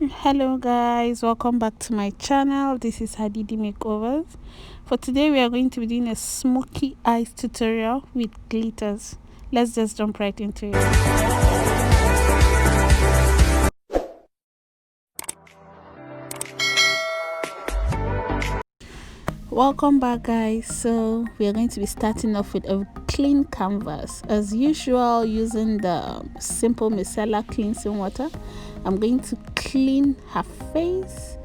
Hello guys, welcome back to my channel. This is Hadidi Makeovers. For today we are going to be doing a smoky eyes tutorial with glitters. Let's just jump right into it. Welcome back guys. So we are going to be starting off with a clean canvas as usual, using the simple micellar cleansing water. I'm going to clean her face.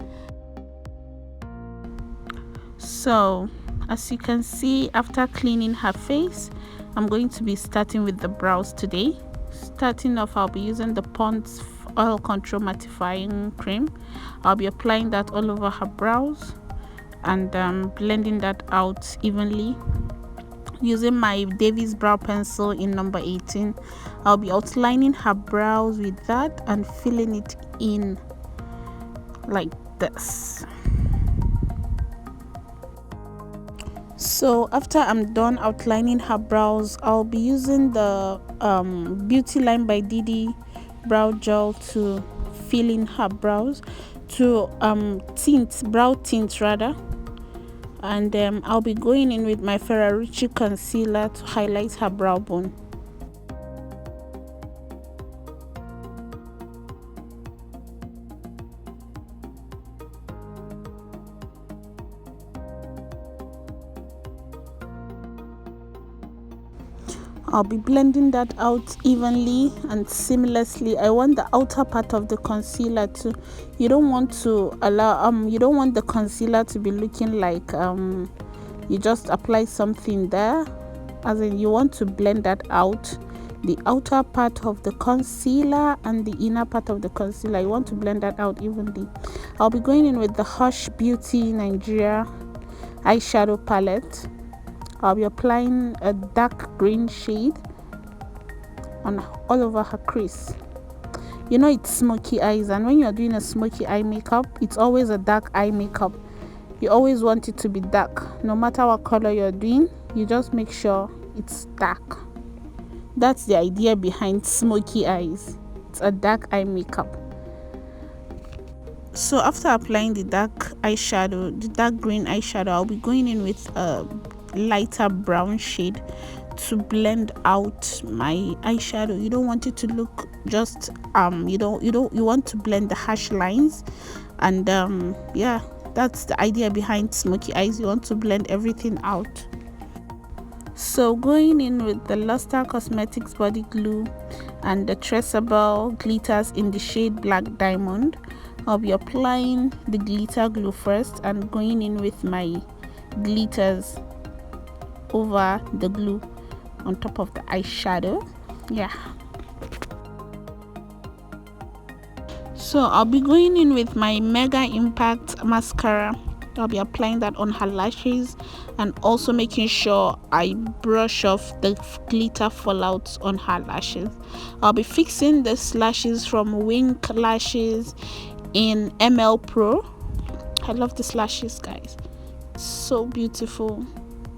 So as you can see, after cleaning her face, I'm going to be starting with the brows today. Starting off, I'll be using the Pond's oil control mattifying cream. I'll be applying that all over her brows and blending that out evenly using my Davis brow pencil in number 18. I'll be outlining her brows with that and filling it in like this. So after I'm done outlining her brows, I'll be using the Beauty Line by Didi brow gel to fill in her brows, to brow tint rather, and I'll be going in with my Ferrarici concealer to highlight her brow bone. I'll be blending that out evenly and seamlessly. I want the outer part of the concealer to, you don't want the concealer to be looking like you just apply something there. As in, you want to blend that out, the outer part of the concealer and the inner part of the concealer. You want to blend that out evenly. I'll be going in with the Hush Beauty Nigeria eyeshadow palette. I'll be applying a dark green shade on all over her crease. You know it's smoky eyes, and when you're doing a smoky eye makeup, it's always a dark eye makeup. You always want it to be dark. No matter what color you're doing, you just make sure it's dark. That's the idea behind smoky eyes. It's a dark eye makeup. So after applying the dark green eyeshadow, I'll be going in with a lighter brown shade to blend out my eyeshadow. You don't want it to look just you want to blend the harsh lines, and yeah, that's the idea behind smoky eyes. You want to blend everything out. So going in with the Luster Cosmetics body glue and the traceable glitters in the shade Black Diamond, I'll be applying the glitter glue first and going in with my glitters over the glue on top of the eyeshadow. Yeah, so I'll be going in with my Mega Impact mascara. I'll be applying that on her lashes and also making sure I brush off the glitter fallouts on her lashes. I'll be fixing this lashes from Wink Lashes in ML Pro. I love these lashes, guys. So beautiful.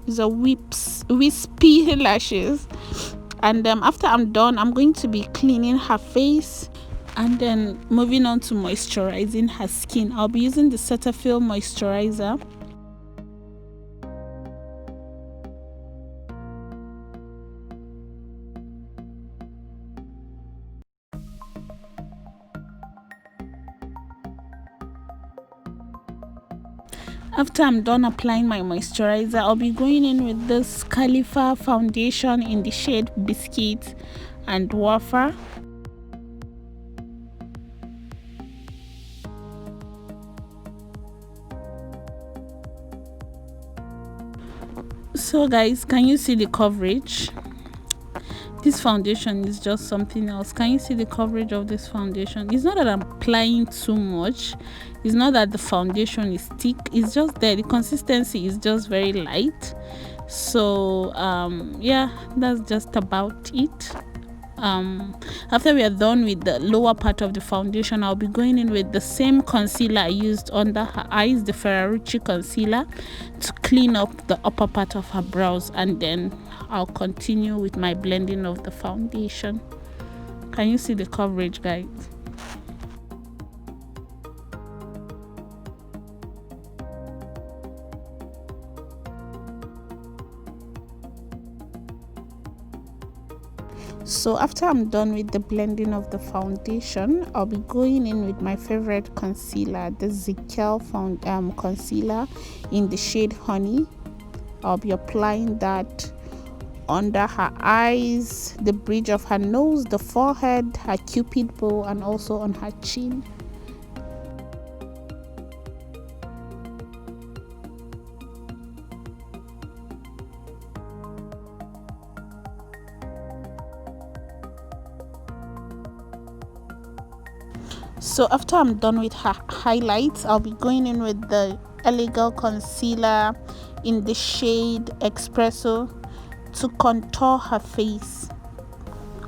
These are wispy lashes. And after I'm done, I'm going to be cleaning her face and then moving on to moisturizing her skin. I'll be using the Cetaphil moisturizer. After I'm done applying my moisturizer, I'll be going in with this Khalifa foundation in the shade Biscuit and Wafer. So guys, can you see the coverage? This foundation is just something else. Can you see the coverage of this foundation? It's not that I'm applying too much. It's not that the foundation is thick. It's just that the consistency is just very light. So yeah, that's just about it. After we are done with the lower part of the foundation, I'll be going in with the same concealer I used under her eyes, the Ferrarici concealer, to clean up the upper part of her brows, and then I'll continue with my blending of the foundation. Can you see the coverage, guys? So after I'm done with the blending of the foundation, I'll be going in with my favorite concealer, the Zickel concealer in the shade Honey. I'll be applying that under her eyes, the bridge of her nose, the forehead, her cupid bow, and also on her chin. So after I'm done with her highlights, I'll be going in with the Elegant concealer in the shade Espresso to contour her face,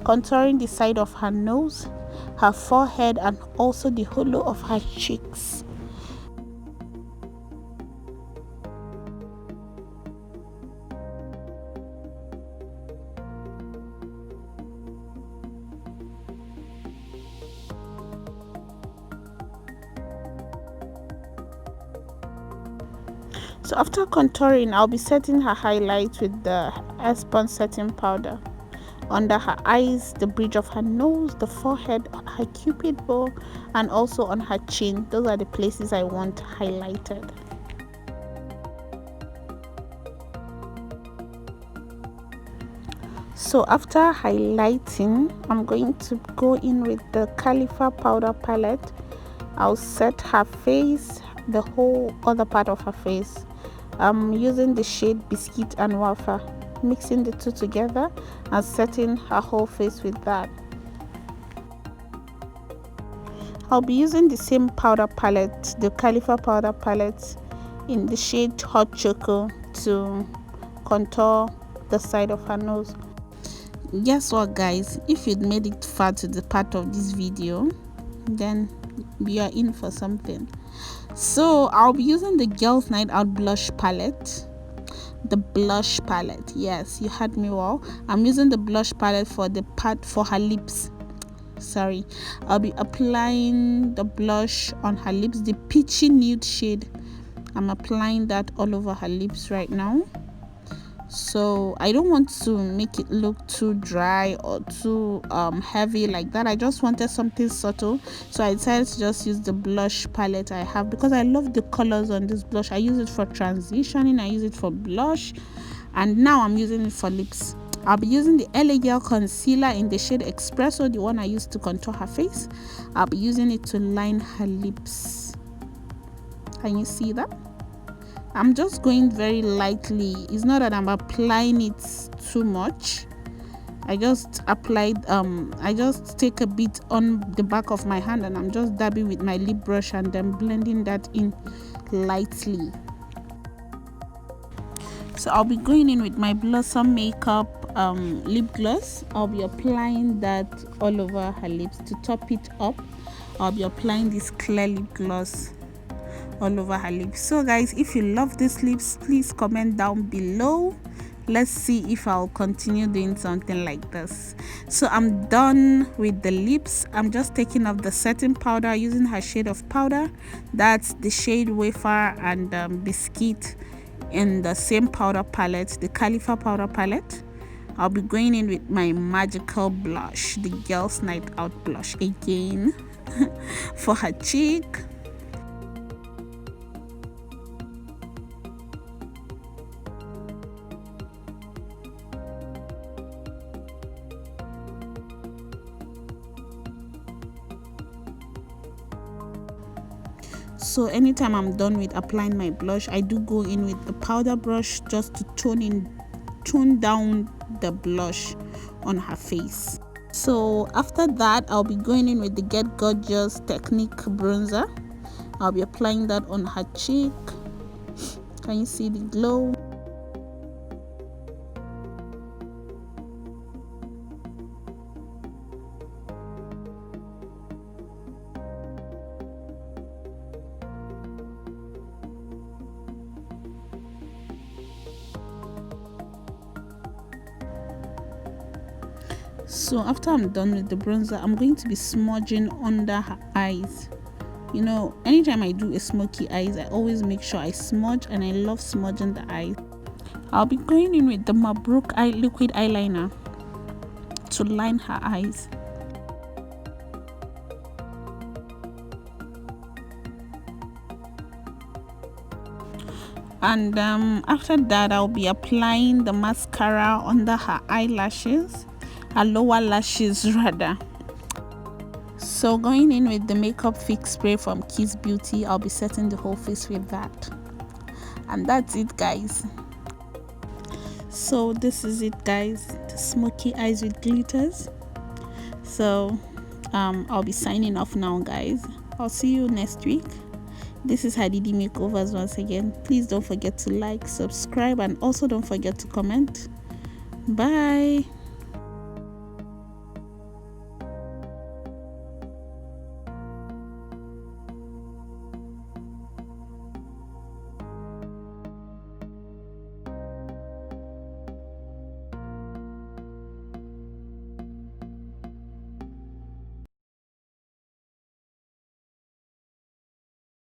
contouring the side of her nose, her forehead, and also the hollow of her cheeks. So after contouring, I'll be setting her highlights with the Espon setting powder under her eyes, the bridge of her nose, the forehead, her cupid bow, and also on her chin. Those are the places I want highlighted. So after highlighting, I'm going to go in with the Khalifa powder palette. I'll set her face, the whole other part of her face. I'm using the shade Biscuit and Wafer, mixing the two together and setting her whole face with that. I'll be using the same powder palette, the Khalifa powder palette in the shade Hot Choco to contour the side of her nose. Guess what, guys? If you'd made it far to the part of this video, then we are in for something. So I'll be using the Girls Night Out blush palette. The blush palette, yes, you heard me well. I'm using the blush palette for the part for her lips. Sorry, I'll be applying the blush on her lips, the peachy nude shade. I'm applying that all over her lips right now. So I don't want to make it look too dry or too heavy like that. I just wanted something subtle, so I decided to just use the blush palette I have because I love the colors on this blush. I use it for transitioning, I use it for blush, and now I'm using it for lips. I'll be using the Elegant concealer in the shade Espresso, the one I used to contour her face. I'll be using it to line her lips. Can you see that? I'm just going very lightly. It's not that I'm applying it too much. I just applied I just take a bit on the back of my hand and I'm just dabbing with my lip brush and then blending that in lightly. So I'll be going in with my Blossom Makeup lip gloss. I'll be applying that all over her lips. To top it up, I'll be applying this clear lip gloss all over her lips. So guys, if you love these lips, please comment down below. Let's see if I'll continue doing something like this. So I'm done with the lips. I'm just taking off the setting powder using her shade of powder. That's the shade Wafer and Biscuit in the same powder palette, the Khalifa powder palette. I'll be going in with my magical blush, the Girls Night Out blush again for her cheek. So anytime I'm done with applying my blush, I do go in with the powder brush just to tone down the blush on her face. So after that, I'll be going in with the Get Gorgeous Technique bronzer. I'll be applying that on her cheek. Can you see the glow? So after I'm done with the bronzer, I'm going to be smudging under her eyes. You know, anytime I do a smoky eyes, I always make sure I smudge, and I love smudging the eyes. I'll be going in with the Mabruk liquid eyeliner to line her eyes. And after that, I'll be applying the mascara under her eyelashes, her lower lashes rather. So going in with the makeup fix spray from Kiss Beauty, I'll be setting the whole face with that. And that's it, guys. So this is it, guys, the smoky eyes with glitters. So I'll be signing off now, guys. I'll see you next week. This is Hadidi Makeovers once again. Please don't forget to like, subscribe, and also don't forget to comment. Bye.